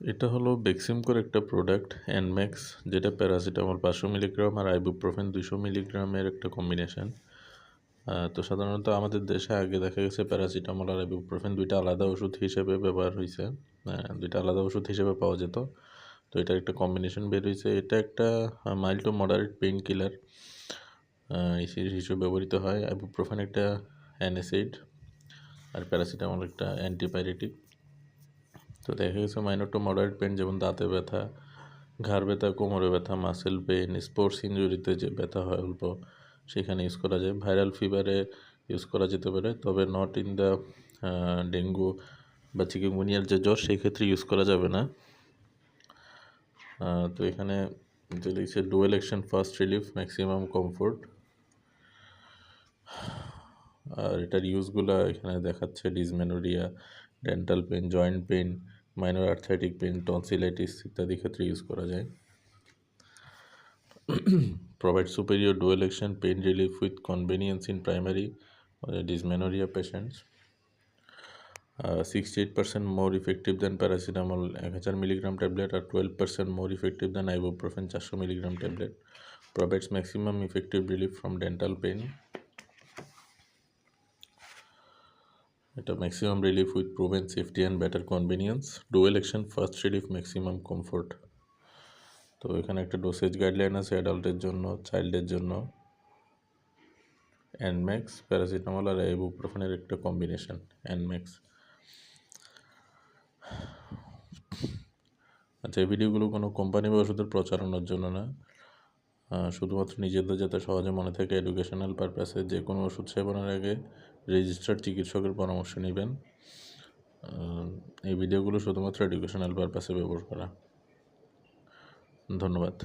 এটা হলো বেক্সিমকোর একটা প্রোডাক্ট এনম্যাক্স, যেটা প্যারাসিটামল 500 মিলিগ্রাম আর আইবুপ্রোফেন 200 মিলিগ্রামের একটা কম্বিনেশন। তো সাধারণত আমাদের দেশে আগে দেখা গেছে প্যারাসিটামল আর আইবুপ্রোফেন দুইটা আলাদা ওষুধ হিসেবে ব্যবহার হয়েছে, দুইটা আলাদা ওষুধ হিসেবে পাওয়া যেত। তো এটার একটা কম্বিনেশন বের হয়েছে। এটা একটা mild to moderate pain killer হিসেবে ব্যবহৃত হয়। আইবুপ্রোফেন একটা অ্যানেসিড আর প্যারাসিটামল একটা অ্যান্টিপাইরেটিক। তো দেখা গেছে মাইনর টু মডারেট পেন, যেমন দাঁতে ব্যথা, ঘাড় ব্যথা, কোমরে ব্যথা, মাসেল পেন, স্পোর্টস ইনজুরিতে যে ব্যথা হয় অল্প, সেখানে ইউজ করা যায়। ভাইরাল ফিভারে ইউজ করা যেতে পারে, তবে নট ইন দ্য ডেঙ্গু বা চিকেনগুনিয়ার যে জ্বর, সেই ক্ষেত্রে ইউজ করা যাবে না। তো এখানে যে লিখছে dual action, first relief, maximum comfort. আর এটার ইউজগুলো এখানে দেখাচ্ছে: dysmenorrhoea, dental pain, joint pain, minor arthritic pain, tonsillitis ইত্যাদি ক্ষেত্রে ইউজ করা যায়। Provide superior dual action pain relief with convenience in primary dysmenorrhea patients. 68% more effective than paracetamol 1000 milligram tablet, or 12% more effective than ibuprofen 400 milligram tablet. Provides maximum effective relief from dental pain. এটা maximum relief with proven safety and better convenience. Dual action, first relief, maximum comfort. তো এখানে একটা dosage guideline আছে অ্যাডাল্টের জন্য, চাইল্ডের জন্য। এনম্যাক্স, paracetamol আর আইবুপ্রোফেনের একটা combination এনম্যাক্স। আচ্ছা, এই ভিডিওগুলো কোনো কোম্পানি বা ওষুধের প্রচারণার জন্য না, শুধুমাত্র নিজেদের যাতে সহজে মনে থাকে এডুকেশনাল পারপাসে। যে কোনো ওষুধ সেবনের আগে রেজিস্টার্ড চিকিৎসকের পরামর্শ নেবেন। এই ভিডিওগুলো শুধুমাত্র এডুকেশনাল পারপাসে ব্যবহার করা। ধন্যবাদ।